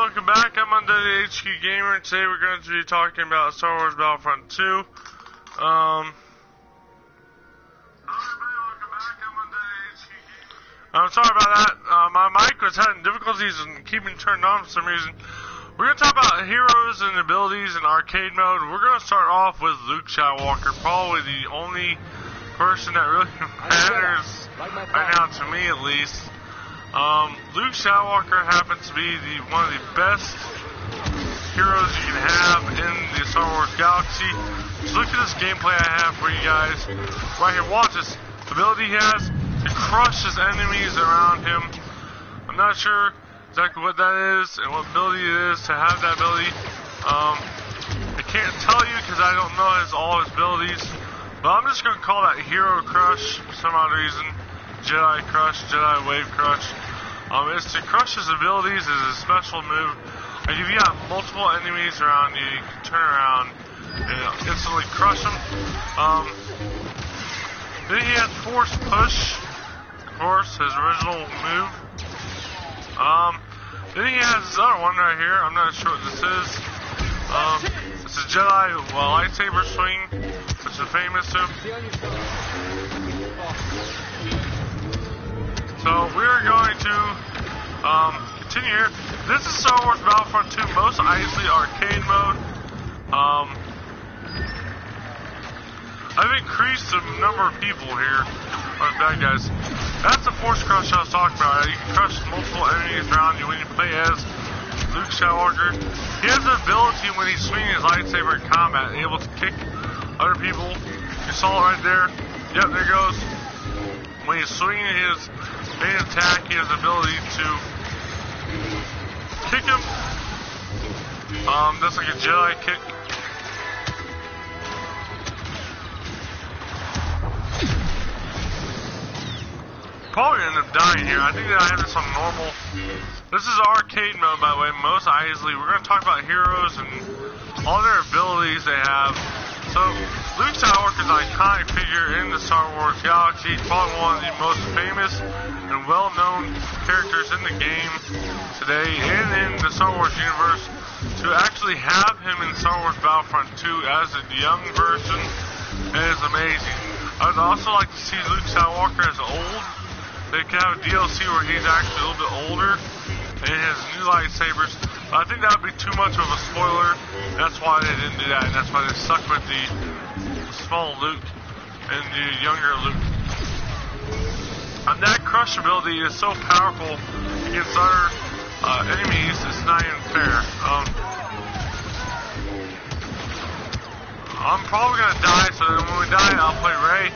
welcome back. I'm on HQ Gamer, and today we're going to be talking about Star Wars Battlefront 2. I'm sorry about that. My mic was having difficulties in keeping turned on for some reason. We're going to talk about heroes and abilities in arcade mode. We're going to start off with Luke Skywalker, probably the only person that really matters right now, to me at least. Luke Skywalker happens to be one of the best heroes you can have in the Star Wars galaxy. Just look at this gameplay I have for you guys. Right here, watch this ability he has to crush his enemies around him. I'm not sure exactly what that is and what ability it is to have that ability. I can't tell you because I don't know all his abilities, but I'm just going to call that Hero Crush for some odd reason. Jedi Crush, Jedi Wave Crush. It's to crush his abilities as a special move. Like if you got multiple enemies around you, you can turn around and instantly crush them. Then he has Force Push, of course, his original move. Then he has this other one right here. I'm not sure what this is. It's a Jedi lightsaber swing, which is famous too. So we're going to continue here. This is Star Wars Battlefront 2, most Isley arcade mode. I've increased the number of people here, or bad guys. That's the Force Crush I was talking about. You can crush multiple enemies around you when you play as Luke Skywalker. He has the ability when he's swinging his lightsaber in combat, able to kick other people. You saw it right there. Yep, there it goes. When he's swinging his main attack, he has the ability to kick him. That's like a Jedi kick. Probably end up dying here. I think that I have this on normal. This is arcade mode, by the way, most Isley. We're going to talk about heroes and all their abilities they have. So, Luke Skywalker is an iconic figure in the Star Wars galaxy. He's probably one of the most famous and well-known characters in the game today and in the Star Wars universe. To actually have him in Star Wars Battlefront 2 as a young version is amazing. I would also like to see Luke Skywalker as old. They could have a DLC where he's actually a little bit older and has new lightsabers. But I think that would be too much of a spoiler. That's why they didn't do that, and that's why they stuck with the small Luke and the younger Luke. And that crush ability is so powerful against other enemies, it's not even fair. I'm probably going to die, so then when we die, I'll play Rey.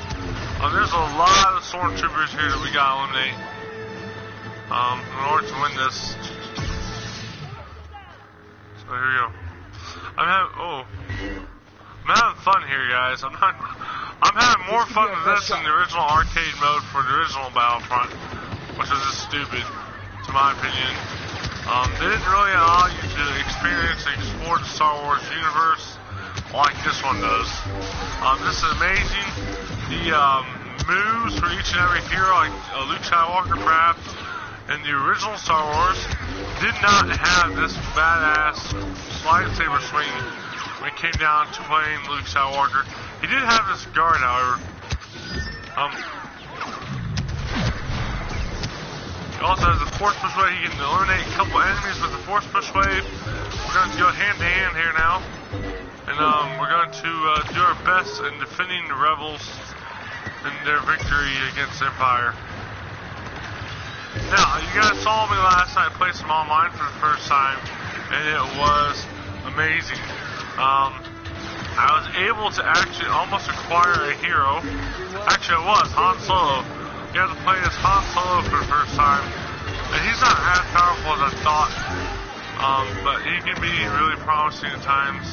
There's a lot of stormtroopers here that we gotta eliminate in order to win this. So here we go. I'm having fun here, guys. I'm having more fun with this than the original arcade mode for the original Battlefront, which is just stupid, to my opinion. They didn't really allow you to experience and explore the Star Wars universe like this one does. This is amazing. The moves for each and every hero, like Luke Skywalker perhaps, in the original Star Wars, did not have this badass lightsaber swing when it came down to playing Luke Skywalker. He did have this guard, however. He also has the Force Push Wave. He can eliminate a couple enemies with the Force Push Wave. We're going to go hand to hand here now. And we're going to do our best in defending the Rebels and their victory against Empire. Now, you guys saw me last night play some online for the first time, and it was amazing. I was able to actually almost acquire a hero. Actually, I was, Han Solo. You have to play as Han Solo for the first time. And he's not as powerful as I thought, but he can be really promising at times.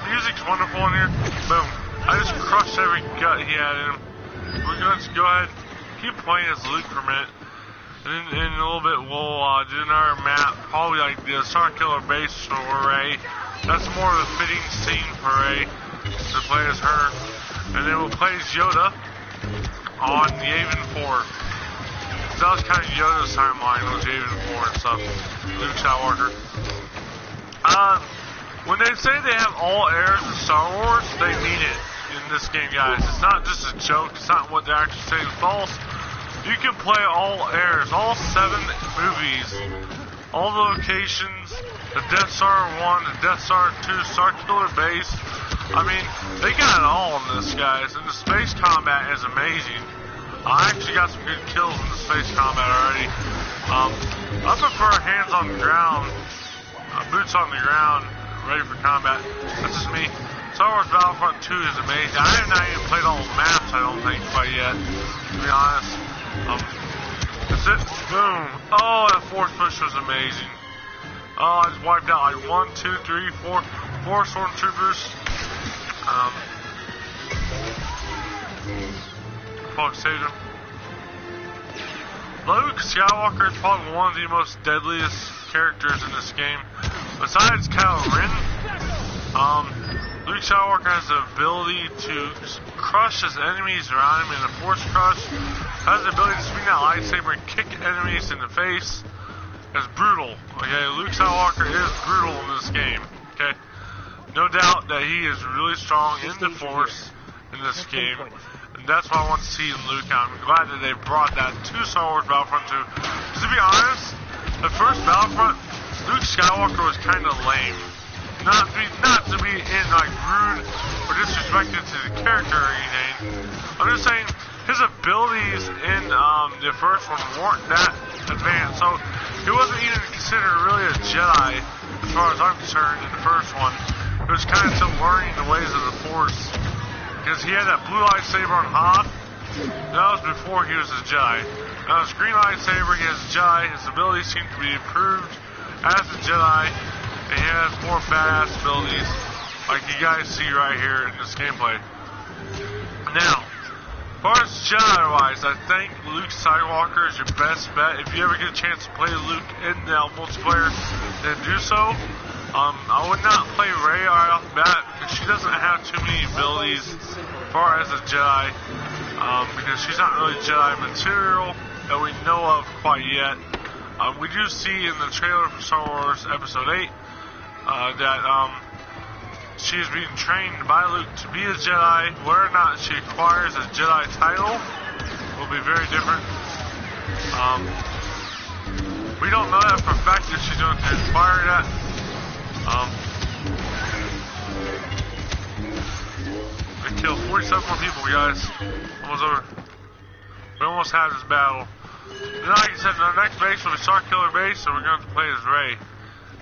Music's wonderful in here. Boom. I just crushed every gut he had in him. We're going to go ahead and keep playing as Luke for a minute. And then in a little bit we'll do another map, probably like the Starkiller base for Rey. That's more of a fitting scene for Rey to play as her. And then we'll play as Yoda on the Avon 4. that was kind of Yoda's timeline with Jaden 4 and stuff. Luke Skywalker. When they say they have all heirs in Star Wars, they mean it in this game, guys. It's not just a joke. It's not what they're actually saying is false. You can play all heirs, all 7 movies, all the locations, the Death Star 1, the Death Star 2, Starkiller Base. I mean, they got it all in this, guys. And the space combat is amazing. I actually got some good kills in the space combat already. I prefer hands on the ground, boots on the ground, ready for combat. That's just me. Star Wars Battlefront 2 is amazing. I have not even played all the maps, I don't think, quite yet, to be honest. That's it. Boom. Oh, that force push was amazing. Oh, I just wiped out like 1, 2, 3, 4 stormtroopers. Fuck, saved him. Luke Skywalker is probably one of the most deadliest characters in this game. Besides Kylo Ren, Luke Skywalker has the ability to crush his enemies around him in a force crush. Has the ability to swing that lightsaber and kick enemies in the face. It's brutal. Okay, Luke Skywalker is brutal in this game. Okay, no doubt that he is really strong in the force in this game. And that's what I want to see in Luke. I'm glad that they brought that to Star Wars Battlefront 2. Because to be honest, the first Battlefront, Luke Skywalker was kind of lame. Not to be in like rude or disrespected to the character or anything. I'm just saying his abilities in the first one weren't that advanced. So he wasn't even considered really a Jedi as far as I'm concerned in the first one. He was kind of still learning the ways of the Force. Because he had that blue lightsaber on Hoth. That was before he was a Jedi. Now his green lightsaber, he has a Jedi. His abilities seem to be improved as a Jedi. And he has more badass abilities, like you guys see right here in this gameplay. Now, as far as Jedi-wise, I think Luke Skywalker is your best bet. If you ever get a chance to play Luke in the multiplayer, then do so. I would not play Rey right off the bat because she doesn't have too many abilities as far as a Jedi. Because she's not really Jedi material that we know of quite yet. We do see in the trailer for Star Wars Episode 8 that she is being trained by Luke to be a Jedi. Whether or not she acquires a Jedi title will be very different. We don't know that for a fact if she's going to acquire that. We killed 47 more people, guys. Almost over. We almost had this battle. Then, like I said, the next base will be Starkiller Base, so we're going to play as Rey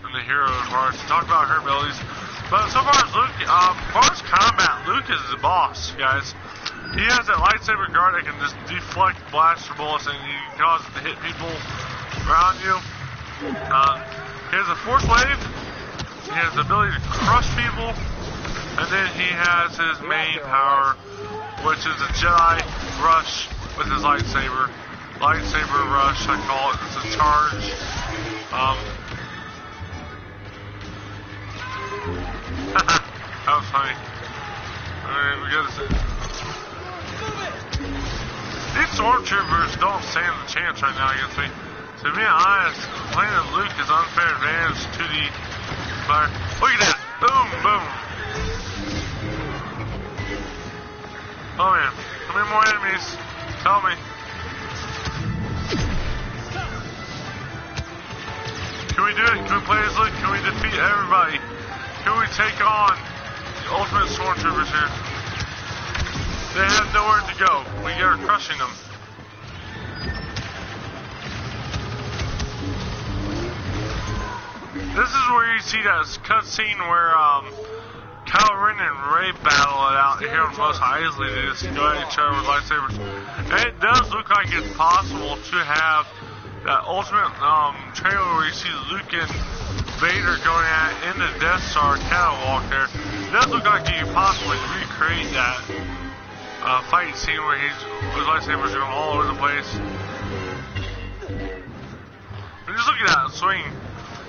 and the hero part to talk about her abilities. But so far as Luke, as far as combat, Luke is the boss, guys. He has that lightsaber guard that can just deflect blaster bullets and he can cause it to hit people around you. He has a force wave. He has the ability to crush people. And then he has his main power, which is a Jedi rush with his lightsaber. Lightsaber rush, I call it. It's a charge. That was funny. Alright, we got to. These stormtroopers don't stand a chance right now against me. To be honest, playing as Luke is unfair advantage to the fire. Look at that! Boom, boom. Oh man, how many more enemies? Tell me. Can we do it? Can we play as Luke? Can we defeat everybody? Can we take on the ultimate stormtroopers here? They have nowhere to go. We are crushing them. This is where you see that cutscene where Kylo Ren and Rey battle it out here on Mos Eisley. They just go at each other with lightsabers. And it does look like it's possible to have that ultimate trailer where you see Luke and Vader going at in the Death Star catwalk there. It does look like you can possibly recreate that fight scene where his lightsabers are going all over the place. And just look at that swing.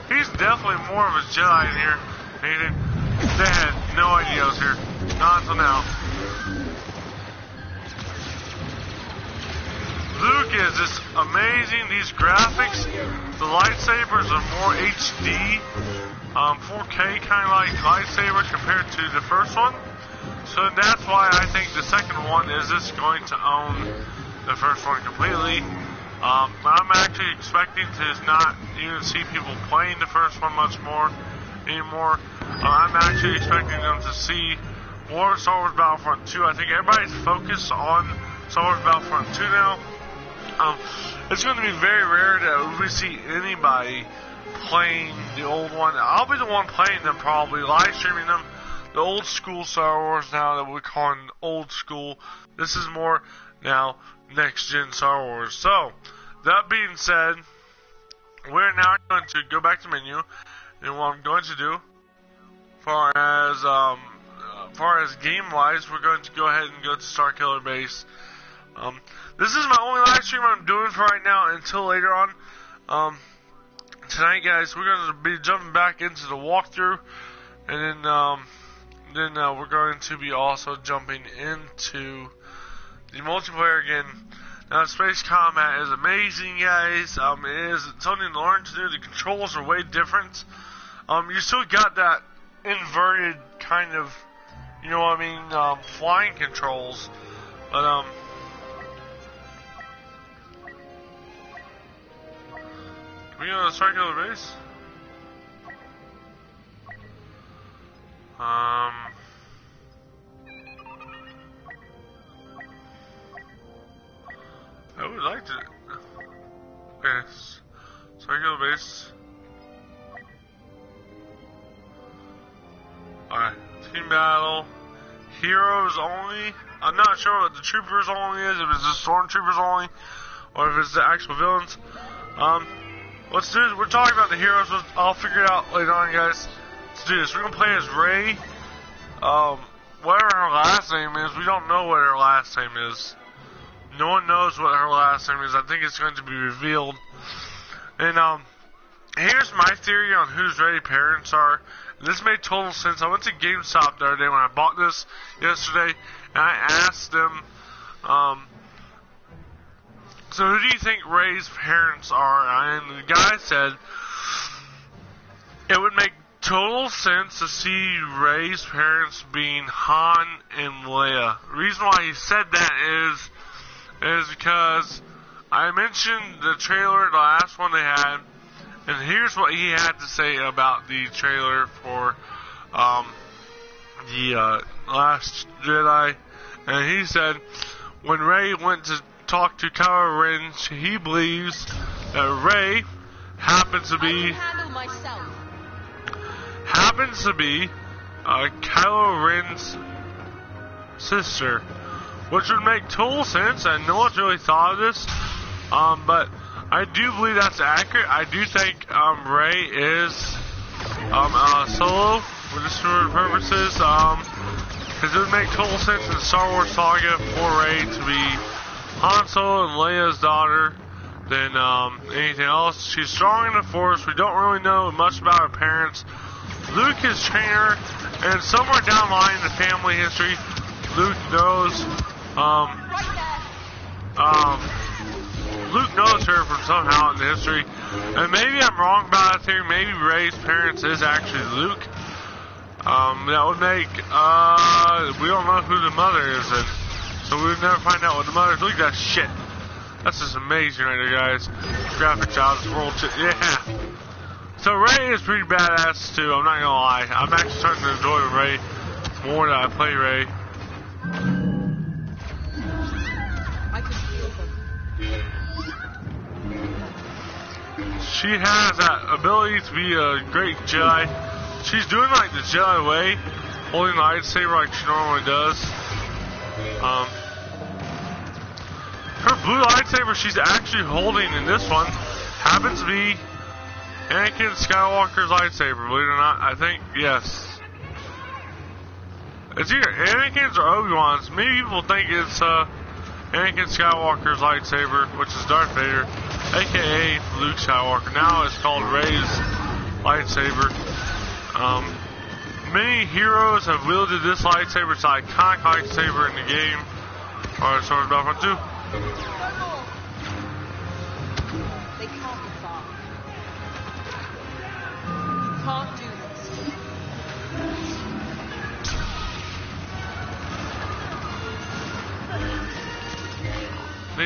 He's definitely more of a Jedi in here. They had no idea I was here. Not until now. Luke is just amazing. These graphics, the lightsabers are more HD, 4K kind of like lightsaber compared to the first one. So that's why I think the second one is just going to own the first one completely. I'm actually expecting to not even see people playing the first one much more anymore. I'm actually expecting them to see more of Star Wars Battlefront 2. I think everybody's focused on Star Wars Battlefront 2 now. It's going to be very rare that we see anybody playing the old one. I'll be the one playing them, probably live streaming them. The old school Star Wars now that we're calling old school. This is more now next gen Star Wars. So that being said, we're now going to go back to menu, and what I'm going to do, far as game wise, we're going to go ahead and go to Starkiller Base. This is my only live stream I'm doing for right now until later on. Tonight, guys, we're going to be jumping back into the walkthrough, and then we're going to be also jumping into the multiplayer again. Now, space combat is amazing, guys. It is something to learn to do. The controls are way different. You still got that inverted kind of, you know what I mean, flying controls, but can we go to the circular base? I would like to. Yes. Circular base. Alright. Team battle. Heroes only. I'm not sure what the troopers only is, if it's the stormtroopers only, or if it's the actual villains. Let's do this. We're talking about the heroes. I'll figure it out later on, guys. Let's do this. We're gonna play as Rey. Whatever her last name is, we don't know what her last name is. No one knows what her last name is. I think it's going to be revealed. And here's my theory on whose Rey's parents are. This made total sense. I went to GameStop the other day when I bought this yesterday, and I asked them, so who do you think Rey's parents are? And the guy said it would make total sense to see Rey's parents being Han and Leia. The reason why he said that is because I mentioned the trailer, the last one they had, and here's what he had to say about the trailer for the Last Jedi. And he said when Rey went to talk to Kylo Ren, he believes that Rey happens to be Kylo Ren's sister, which would make total sense, and no one's really thought of this, but I do believe that's accurate. I do think Rey is Solo for the story purposes, because it would make total sense in the Star Wars saga for Rey to be Han Solo and Leia's daughter than anything else. She's strong in the Force. We don't really know much about her parents. Luke is trainer, and somewhere down the line in the family history, Luke knows her from somehow in the history. And maybe I'm wrong about that theory. Maybe Rey's parents is actually Luke. That would make we don't know who the mother is, and so we would never find out what the mother is. Look at that shit. That's just amazing right there, guys. Graphics out of this world. Yeah. So Rey is pretty badass too, I'm not gonna lie. I'm actually starting to enjoy Rey more than I play Rey. I can feel them. She has that ability to be a great Jedi. She's doing like the Jedi way, holding the lightsaber like she normally does. Her blue lightsaber she's actually holding in this one happens to be Anakin Skywalker's lightsaber, believe it or not. I think, yes. It's either Anakin's or Obi-Wan's. Many people think it's Anakin Skywalker's lightsaber, which is Darth Vader, aka Luke Skywalker. Now it's called Rey's lightsaber. Many heroes have wielded this lightsaber. It's an iconic lightsaber in the game. Alright, so we're about to do.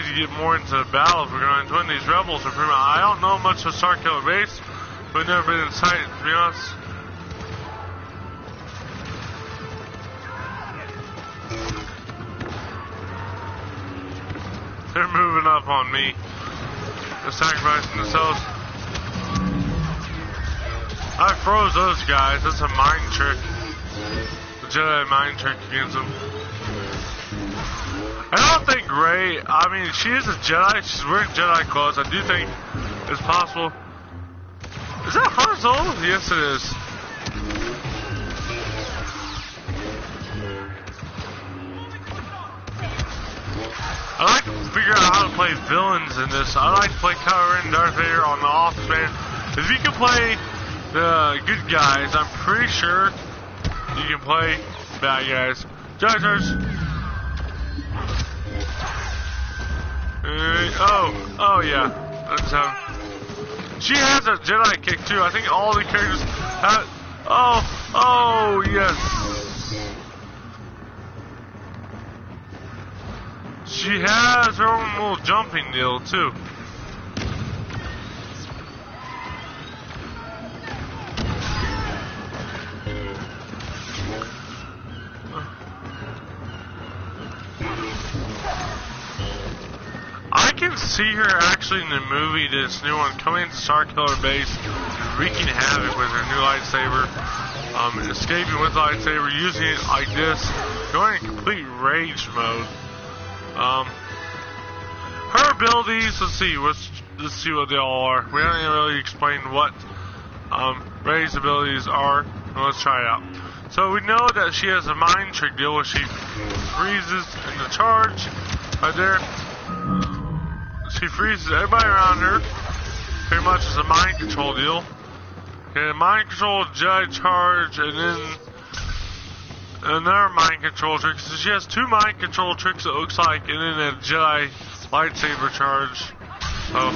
need to get more into the battle if we're going to win these rebels. I don't know much of Starkiller Base. We've never been in sight, to be honest. They're moving up on me. They're sacrificing themselves. I froze those guys. That's a mind trick. The Jedi mind trick against them. I don't think Rey, I mean, she is a Jedi. She's wearing Jedi clothes. I do think it's possible. Is that Han Solo? Yes, it is. I like to figure out how to play villains in this. I like to play Kylo Ren and Darth Vader on the office, man. If you can play the good guys, I'm pretty sure you can play bad guys. Judges. Oh yeah. That's how. She has a Jedi kick too. I think all the characters have. Oh yes. She has her own little jumping deal too. I can see her actually in the movie, this new one, coming into Starkiller Base, wreaking havoc with her new lightsaber, escaping with the lightsaber, using it like this, going in complete rage mode. Her abilities, let's see what they all are. We haven't really explained what Rey's abilities are. Well, let's try it out. So we know that she has a mind trick deal where she freezes in the charge right there. She freezes everybody around her. Pretty much is a mind control deal. Okay, mind control, Jedi charge, and then another mind control trick. So she has two mind control tricks, it looks like, and then a Jedi lightsaber charge. Oh.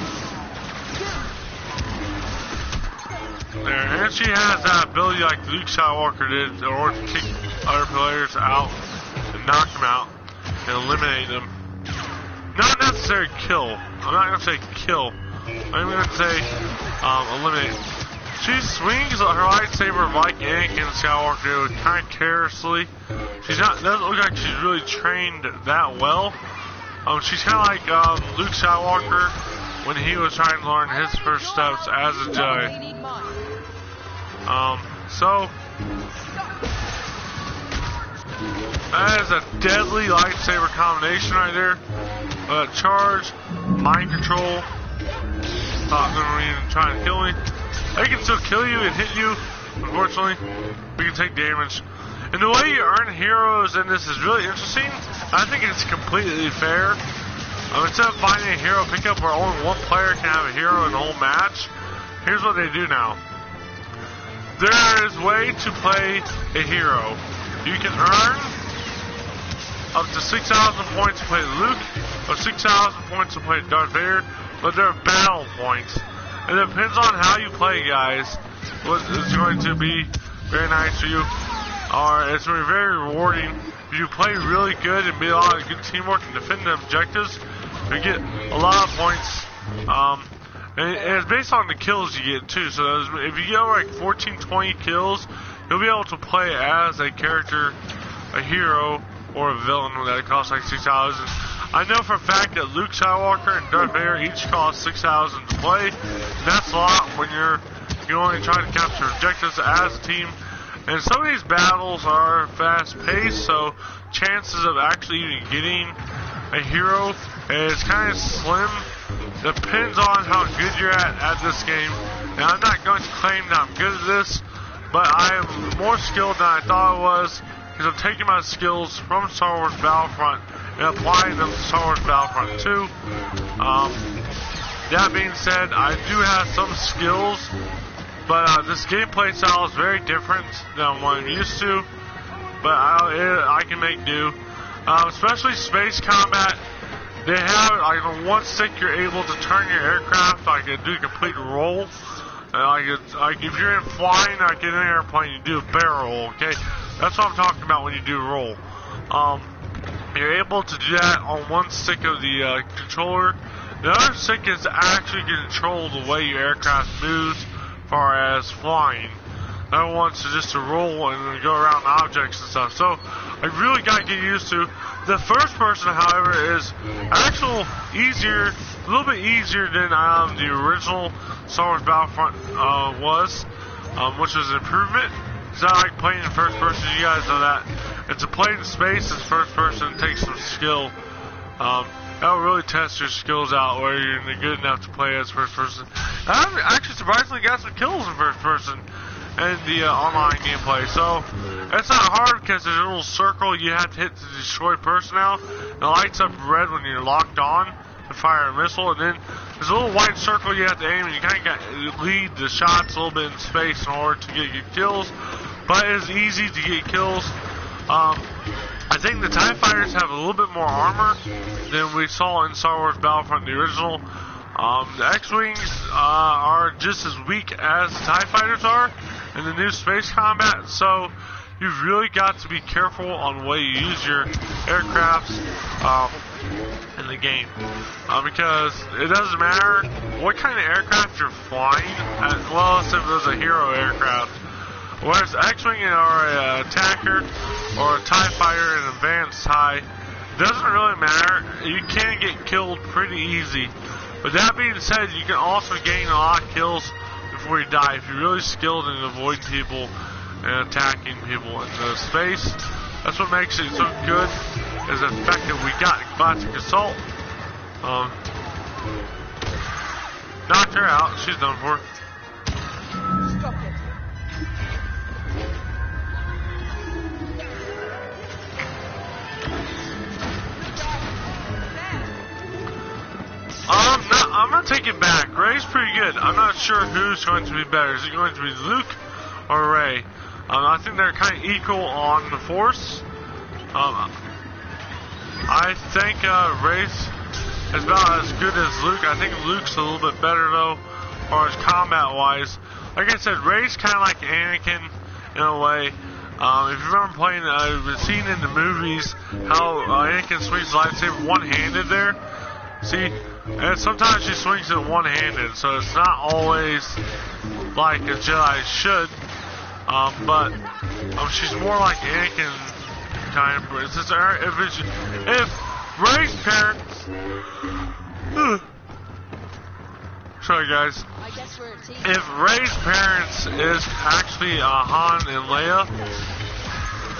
There. And she has that ability like Luke Skywalker did in order to kick other players out and knock them out and eliminate them. Not necessarily kill. I'm not going to say kill. I'm going to say eliminate. She swings her lightsaber like Anakin Skywalker did, kind of carelessly. Doesn't look like she's really trained that well. She's kind of like Luke Skywalker when he was trying to learn his first steps as a Jedi. So that is a deadly lightsaber combination right there. Charge, mind control. Stop them from even trying to kill me. They can still kill you and hit you. Unfortunately, we can take damage. And the way you earn heroes in this is really interesting. I think it's completely fair. Instead of finding a hero pickup where only one player can have a hero in the whole match, here's what they do now. There is a way to play a hero. You can earn up to 6,000 points to play Luke, or 6,000 points to play Darth Vader, but they're battle points. It depends on how you play, guys. What is going to be very nice for you, or it's going to be very rewarding. If you play really good and be a lot of good teamwork and defend the objectives, you get a lot of points. And it's based on the kills you get too. So if you get like 14, 20 kills, you'll be able to play as a character, a hero, or a villain that costs like 6,000. I know for a fact that Luke Skywalker and Darth Vader each cost 6,000 to play. That's a lot when you're only trying to capture objectives as a team. And some of these battles are fast-paced, so chances of actually even getting a hero is kind of slim. Depends on how good you're at this game. Now, I'm not going to claim that I'm good at this, but I am more skilled than I thought I was, because I'm taking my skills from Star Wars Battlefront and applying them to Star Wars Battlefront 2. That being said, I do have some skills, but this gameplay style is very different than what I'm used to, but I can make do. Especially space combat, they have, like, on one stick you're able to turn your aircraft, like, do a complete roll. Like if you're in flying, like in an airplane, you do a barrel roll, okay? That's what I'm talking about when you do a roll. You're able to do that on one stick of the controller. The other stick is actually control the way your aircraft moves as far as flying. The other one's just to roll and then go around objects and stuff. So I really got to get used to. The first person, however, is actually easier, a little bit easier than the original Star Wars Battlefront was, which was an improvement. It's not like playing in first person, you guys know that. It's a play in space as first person, it takes some skill. That'll really test your skills out, whether you're good enough to play as first person. I've actually surprisingly got some kills in first person in the online gameplay, so it's not hard because there's a little circle you have to hit to destroy personnel. It lights up red when you're locked on to fire a missile, and then there's a little white circle you have to aim, and you kind of lead the shots a little bit in space in order to get your kills. But it's easy to get kills. I think the TIE Fighters have a little bit more armor than we saw in Star Wars Battlefront, the original. The X-Wings are just as weak as the TIE Fighters are in the new space combat, so you've really got to be careful on the way you use your aircrafts in the game. Because it doesn't matter what kind of aircraft you're flying, well, let's say it was a hero aircraft. Whereas X-Wing or an attacker or a TIE fighter, an advanced TIE, doesn't really matter. You can get killed pretty easy. But that being said, you can also gain a lot of kills before you die if you're really skilled in avoiding people and attacking people in the space. That's what makes it so good, is the fact that we got Classic Assault. Knocked her out, she's done for. Stop it. I'm gonna take it back. Rey's pretty good. I'm not sure who's going to be better. Is it going to be Luke or Rey? I think they're kind of equal on the Force. I think Rey's is about as good as Luke. I think Luke's a little bit better though, as far as combat-wise. Like I said, Rey's kind of like Anakin in a way. If you remember playing, seen in the movies how Anakin swings the lightsaber one-handed there. See, and sometimes she swings it one-handed, so it's not always like a Jedi should. But she's more like Anakin kind of. If Rey's parents, sorry guys. I guess we're a team. If Rey's parents is actually Han and Leia,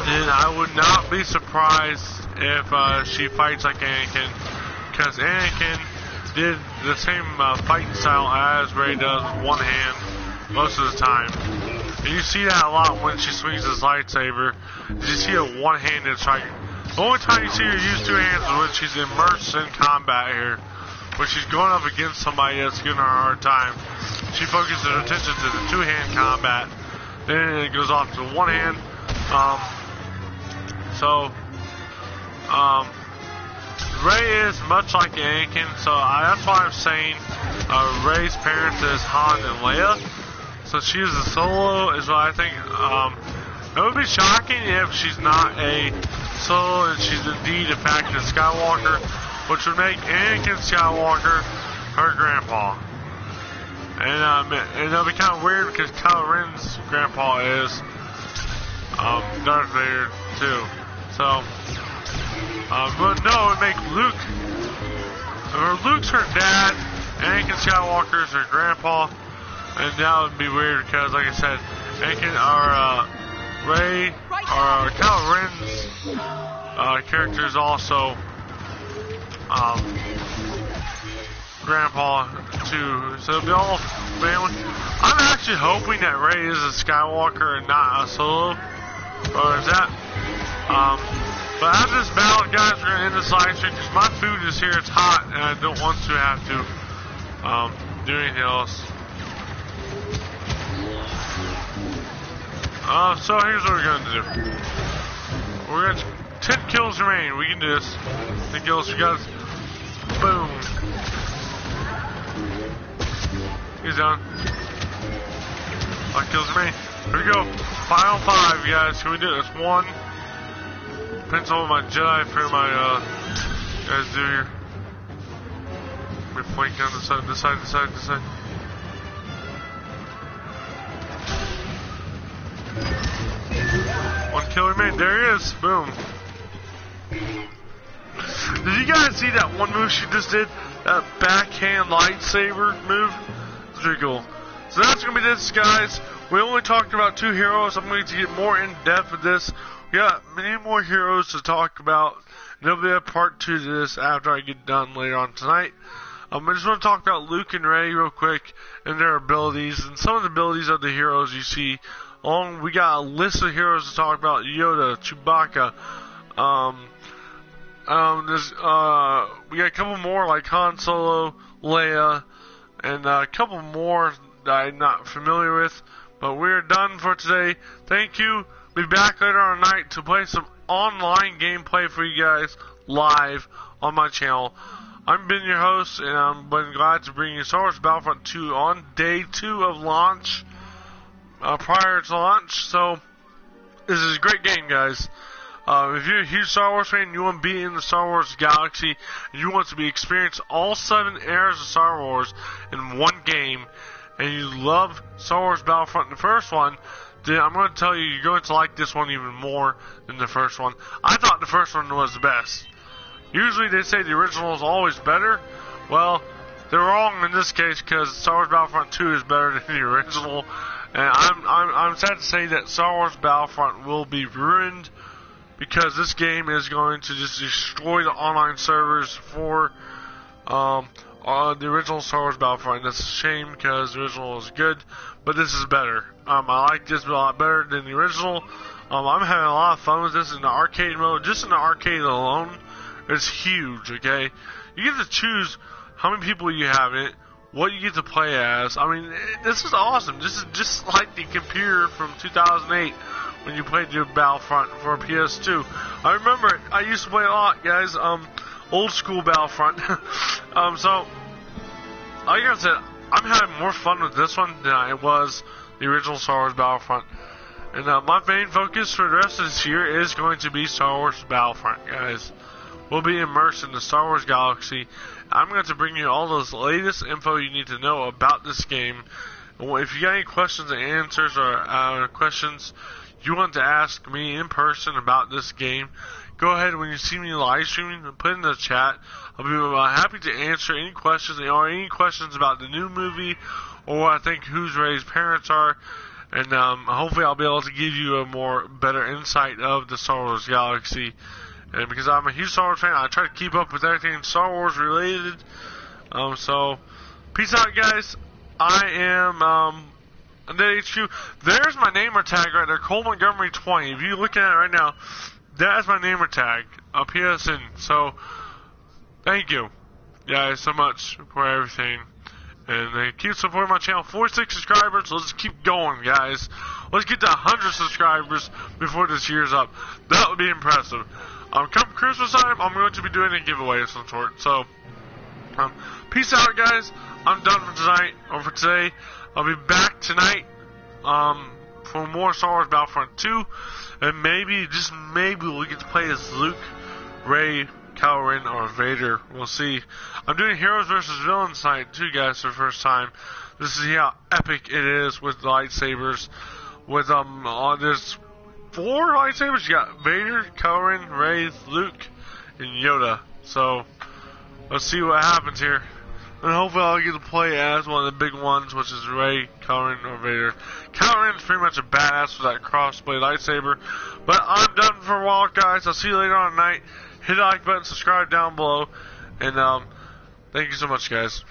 then I would not be surprised if she fights like Anakin, because Anakin did the same fighting style as Rey does with one hand most of the time. And you see that a lot when she swings his lightsaber. You see a one-handed strike. The only time you see her use two hands is when she's immersed in combat here. When she's going up against somebody that's giving her a hard time. She focuses her attention to the two-hand combat. Then it goes off to one hand. Rey is much like Anakin, so that's why I'm saying Rey's parents is Han and Leia. So she is a solo, is what I think. It would be shocking if she's not a solo and she's indeed in fact a Skywalker, which would make Anakin Skywalker her grandpa. And it'll be kind of weird because Kylo Ren's grandpa is Darth Vader too. So, but no, it would make Luke's her dad, Anakin Skywalker's her grandpa, and that would be weird because, like I said, Anakin or Rey or Kylo Ren's character is also grandpa too, so it'll be all family. I'm actually hoping that Rey is a Skywalker and not a Solo, or is that? But after this battle, guys, we're gonna end this live stream because my food is here. It's hot, and I don't want to have to do anything else. So here's what we're gonna do. We're gonna 10 kills remain. We can do this. 10 kills, you guys. Boom. He's done. 5 kills remain. Here we go. 5 on 5, guys. Can we do this? 1, Depends on my Jedi for my guys do here. We're flanking on this side. One kill remained. There he is. Boom. Did you guys see that one move she just did? That backhand lightsaber move? It's pretty cool. So that's going to be this, guys. We only talked about 2 heroes. I'm going to get more in depth with this. We got many more heroes to talk about. There'll be a part 2 to this after I get done later on tonight. I just want to talk about Luke and Rey real quick and their abilities and some of the abilities of the heroes you see. We got a list of heroes to talk about: Yoda, Chewbacca. We got a couple more like Han Solo, Leia, and a couple more that I'm not familiar with. But we're done for today. Thank you. Be back later on tonight to play some online gameplay for you guys live on my channel. I've been your host, and I'm been glad to bring you Star Wars Battlefront 2 on day 2 of launch, prior to launch. So this is a great game, guys. If you're a huge Star Wars fan, you want to be in the Star Wars galaxy, and you want to experience all 7 eras of Star Wars in one game, and you love Star Wars Battlefront, the first one, then I'm going to tell you, you're going to like this one even more than the first one. I thought the first one was the best. Usually they say the original is always better. Well, they're wrong in this case, because Star Wars Battlefront 2 is better than the original. And I'm sad to say that Star Wars Battlefront will be ruined, because this game is going to just destroy the online servers for the original Star Wars Battlefront. That's a shame, because the original was good, but this is better. I like this a lot better than the original. I'm having a lot of fun with this in the arcade mode. Just in the arcade alone, it's huge, okay? You get to choose how many people you have in it, what you get to play as. I mean, this is awesome. This is just like the computer from 2008 when you played your Battlefront for PS2. I remember it. I used to play a lot, guys. Old school Battlefront. So, like I said, I'm having more fun with this one than I was the original Star Wars Battlefront. And my main focus for the rest of this year is going to be Star Wars Battlefront, guys. We'll be immersed in the Star Wars galaxy. I'm going to bring you all those latest info you need to know about this game. If you got any questions and answers or questions you want to ask me in person about this game, go ahead when you see me live streaming and put in the chat. I'll be happy to answer any questions or any questions about the new movie or what I think who's Rey's parents are. And hopefully I'll be able to give you a better insight of the Star Wars galaxy. And because I'm a huge Star Wars fan, I try to keep up with everything Star Wars related. So, peace out, guys. I am on the HQ. There's my namer tag right there, Cole Montgomery 20. If you're looking at it right now, that is my namer tag, PSN. So, thank you, guys, so much for everything. And keep supporting my channel. 46 subscribers. Let's keep going, guys. Let's get to 100 subscribers before this year's up. That would be impressive. Come Christmas time, I'm going to be doing a giveaway of some sort. So, peace out, guys. I'm done for tonight, or for today. I'll be back tonight for more Star Wars Battlefront 2. And maybe, just maybe, we'll get to play as Luke, Rey, Kylo Ren, or Vader. We'll see. I'm doing Heroes vs. Villains tonight, too, guys, for the first time. This is how epic it is with the lightsabers. With, there's 4 lightsabers. You got Vader, Kylo Ren, Rey, Luke, and Yoda. So, let's see what happens here. And hopefully I'll get to play as one of the big ones, which is Rey, Kylo Ren, or Vader. Kylo Ren is pretty much a badass with that crossblade lightsaber. But I'm done for a while, guys. I'll see you later on tonight. Hit the like button, subscribe down below. And, thank you so much, guys.